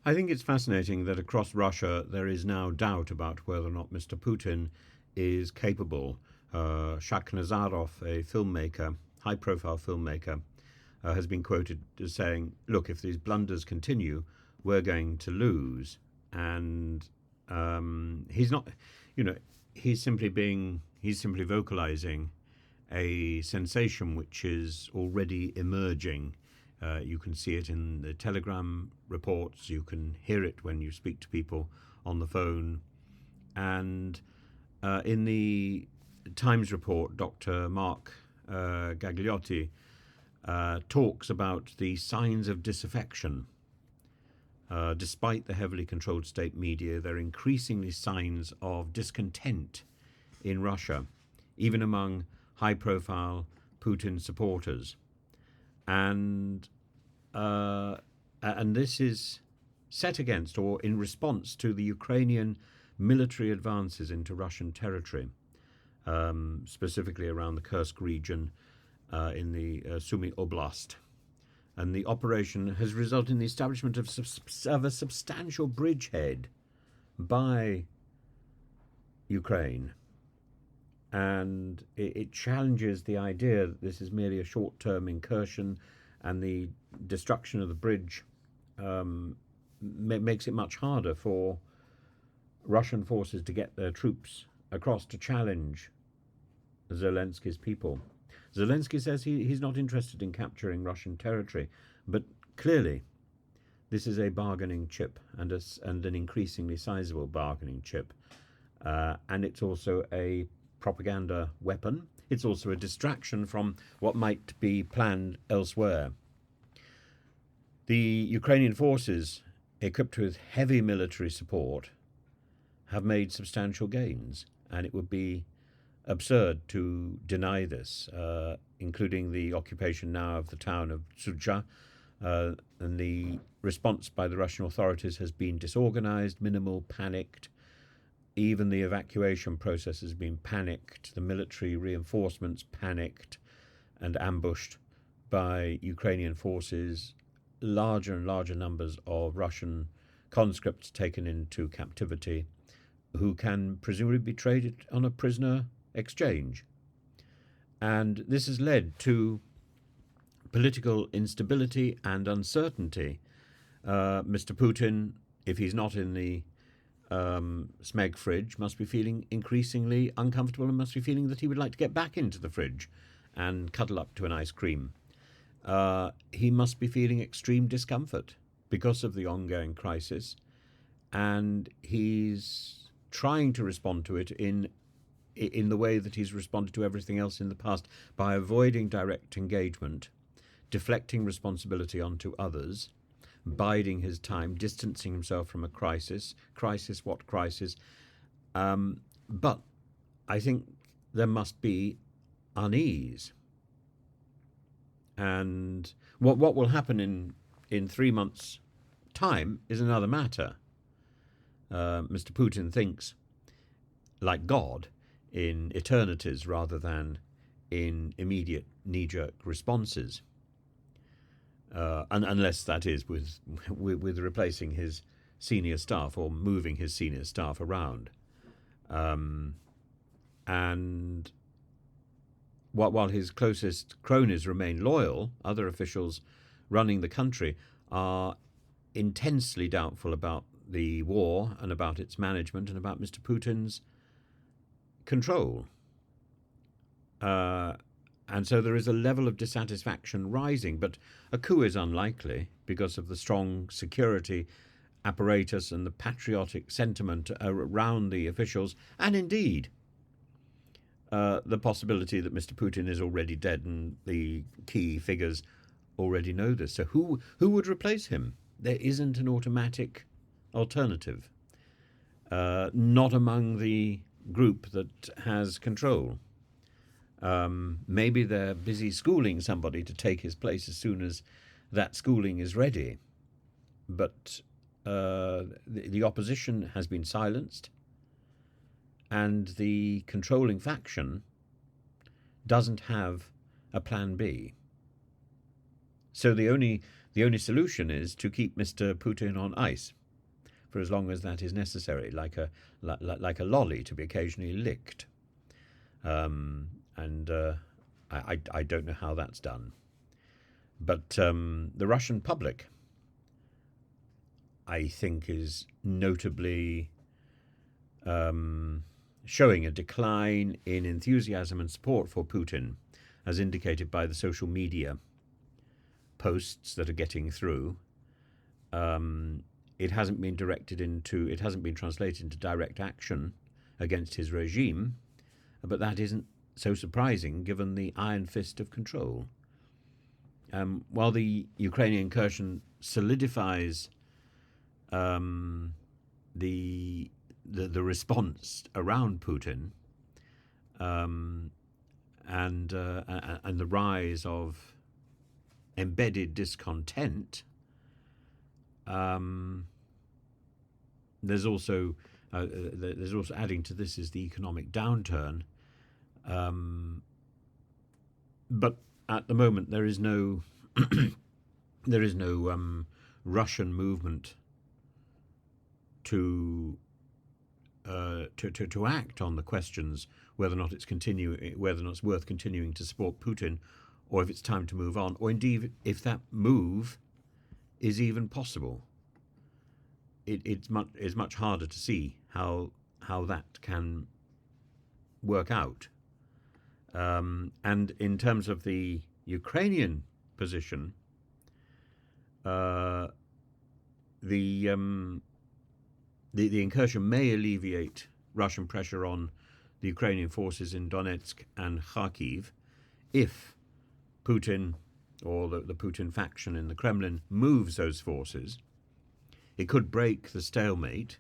I think it's fascinating that across Russia there is now doubt about whether or not Mr. Putin is capable. Shakhnazarov, a filmmaker, high profile filmmaker, has been quoted as saying, "Look, if these blunders continue, we're going to lose." And he's not, you know, he's simply vocalizing a sensation which is already emerging. You can see it in the telegram reports, you can hear it when you speak to people on the phone. And in the Times report, Dr. Mark Gagliotti talks about the signs of disaffection. Despite the heavily controlled state media, there are increasingly signs of discontent in Russia, even among high-profile Putin supporters. And this is set against or in response to the Ukrainian military advances into Russian territory, specifically around the Kursk region in the Sumy Oblast. And the operation has resulted in the establishment of a substantial bridgehead by Ukraine. And it challenges the idea that this is merely a short-term incursion, and the destruction of the bridge makes it much harder for Russian forces to get their troops across to challenge Zelensky's people. Zelensky says he's not interested in capturing Russian territory, but clearly this is a bargaining chip, and an increasingly sizable bargaining chip. And it's also a propaganda weapon. It's also a distraction from what might be planned elsewhere. The Ukrainian forces, equipped with heavy military support, have made substantial gains, and it would be absurd to deny this, including the occupation now of the town of Sudzha. And the response by the Russian authorities has been disorganized, minimal, panicked. Even the evacuation process has been panicked. The military reinforcements panicked and ambushed by Ukrainian forces. Larger and larger numbers of Russian conscripts taken into captivity, who can presumably be traded on a prisoner exchange. And this has led to political instability and uncertainty. Mr. Putin, if he's not in the Smeg fridge, must be feeling increasingly uncomfortable, and must be feeling that he would like to get back into the fridge and cuddle up to an ice cream. He must be feeling extreme discomfort because of the ongoing crisis, and he's trying to respond to it in the way that he's responded to everything else in the past, by avoiding direct engagement, deflecting responsibility onto others, biding his time, distancing himself from a crisis. Crisis, what crisis? But I think there must be unease. And what will happen in 3 months' time is another matter. Mr. Putin thinks, like God, in eternities rather than in immediate knee-jerk responses. And unless that is with replacing his senior staff or moving his senior staff around. And while his closest cronies remain loyal, other officials running the country are intensely doubtful about the war and about its management and about Mr. Putin's control. And so there is a level of dissatisfaction rising, but a coup is unlikely because of the strong security apparatus and the patriotic sentiment around the officials, and indeed the possibility that Mr. Putin is already dead, and the key figures already know this. So who would replace him? There isn't an automatic alternative, not among the group that has control. Maybe they're busy schooling somebody to take his place as soon as that schooling is ready. But the opposition has been silenced, and the controlling faction doesn't have a plan B. So the The only solution is to keep Mr. Putin on ice for as long as that is necessary, like a lolly to be occasionally licked. I don't know how that's done. But the Russian public, I think, is notably showing a decline in enthusiasm and support for Putin, as indicated by the social media posts that are getting through. It hasn't been translated into direct action against his regime, but that isn't so surprising given the iron fist of control. While the Ukrainian incursion solidifies the response around Putin, and the rise of embedded discontent, there's also adding to this is the economic downturn. But at the moment there is no Russian movement to act on the questions whether or not it's worth continuing to support Putin, or if it's time to move on, or indeed if that move is even possible. It's much harder to see how that can work out. And in terms of the Ukrainian position, the incursion may alleviate Russian pressure on the Ukrainian forces in Donetsk and Kharkiv if Putin, or the Putin faction in the Kremlin, moves those forces. It could break the stalemate.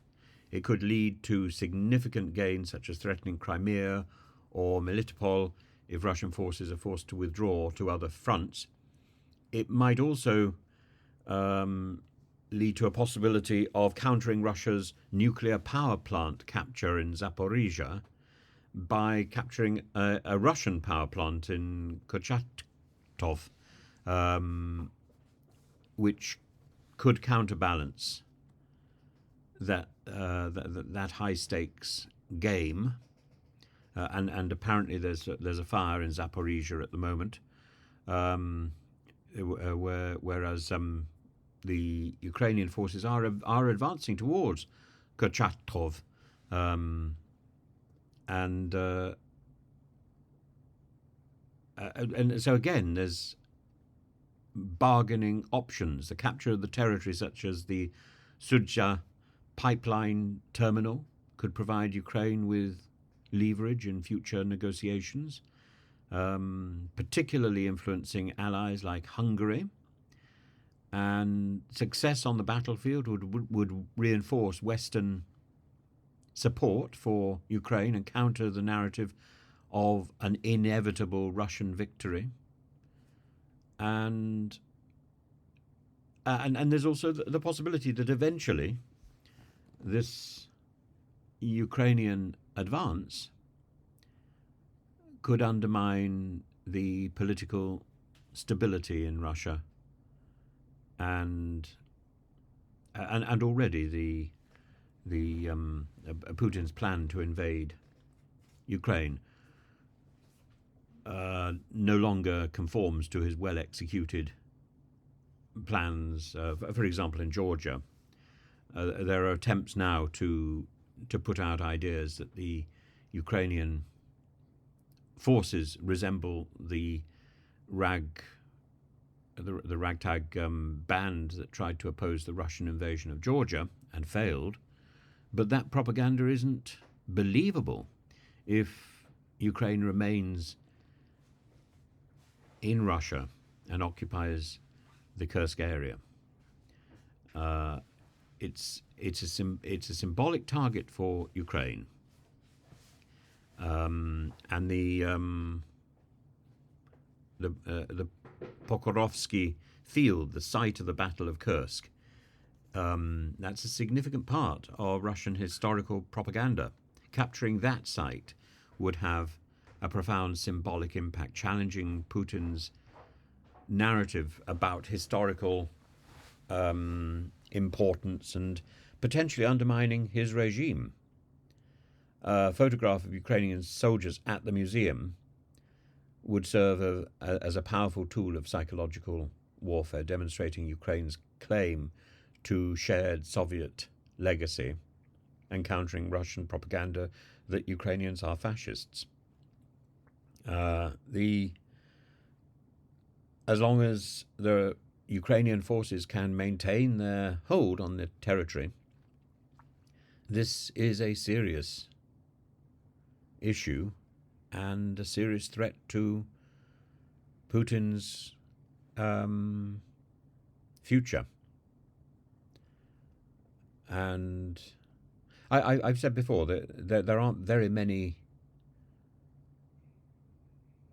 It could lead to significant gains, such as threatening Crimea or Melitopol, if Russian forces are forced to withdraw to other fronts. It might also lead to a possibility of countering Russia's nuclear power plant capture in Zaporizhia by capturing a Russian power plant in Kurchatov, which could counterbalance that high stakes game. And apparently there's a fire in Zaporizhia at the moment, whereas the Ukrainian forces are advancing towards Kurchatov, and so again there's bargaining options. The capture of the territory, such as the Sudzha pipeline terminal, could provide Ukraine with leverage in future negotiations, particularly influencing allies like Hungary. And success on the battlefield would reinforce Western support for Ukraine and counter the narrative of an inevitable Russian victory. And there's also the possibility that eventually this Ukrainian advance could undermine the political stability in Russia, and already the Putin's plan to invade Ukraine no longer conforms to his well-executed plans. For example, in Georgia, there are attempts now to put out ideas that the Ukrainian forces resemble the ragtag band that tried to oppose the Russian invasion of Georgia and failed. But that propaganda isn't believable if Ukraine remains in Russia and occupies the Kursk area. It's a symbolic target for Ukraine, and the Pokrovsky field, the site of the Battle of Kursk, that's a significant part of Russian historical propaganda. Capturing that site would have a profound symbolic impact, challenging Putin's narrative about historical importance and potentially undermining his regime. A photograph of Ukrainian soldiers at the museum would serve as a powerful tool of psychological warfare, demonstrating Ukraine's claim to shared Soviet legacy and countering Russian propaganda that Ukrainians are fascists. As long as the Ukrainian forces can maintain their hold on the territory, this is a serious issue and a serious threat to Putin's future. And I've said before that there aren't very many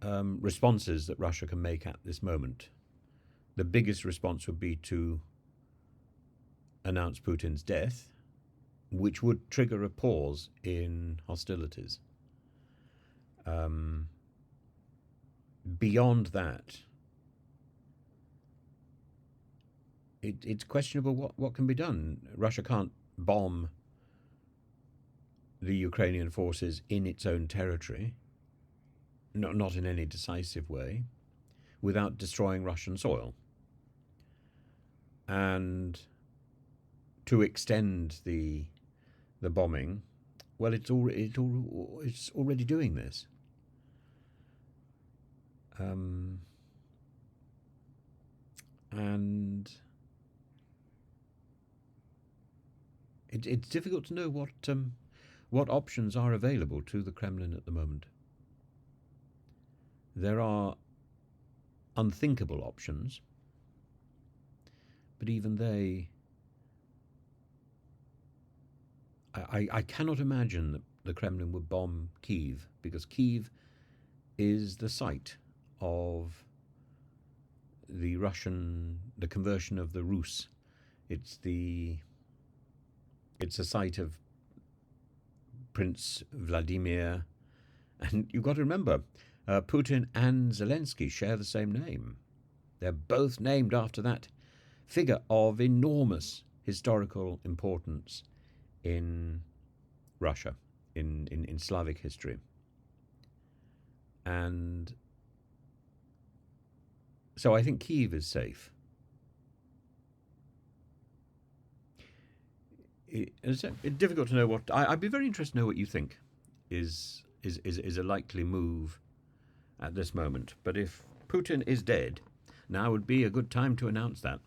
responses that Russia can make at this moment. The biggest response would be to announce Putin's death, which would trigger a pause in hostilities. Beyond that, it's questionable what can be done. Russia can't bomb the Ukrainian forces in its own territory, not in any decisive way, without destroying Russian soil. And to extend the bombing, well, it's already doing this. And it's difficult to know what options are available to the Kremlin at the moment. There are unthinkable options, but even they, I cannot imagine that the Kremlin would bomb Kyiv, because Kyiv is the site of the conversion of the Rus. It's a site of Prince Vladimir, and you've got to remember, Putin and Zelenskyy share the same name. They're both named after that figure of enormous historical importance in Russia, in Slavic history. And so I think Kyiv is safe. It's difficult to know what. I'd be very interested to know what you think is a likely move at this moment. But if Putin is dead, now would be a good time to announce that.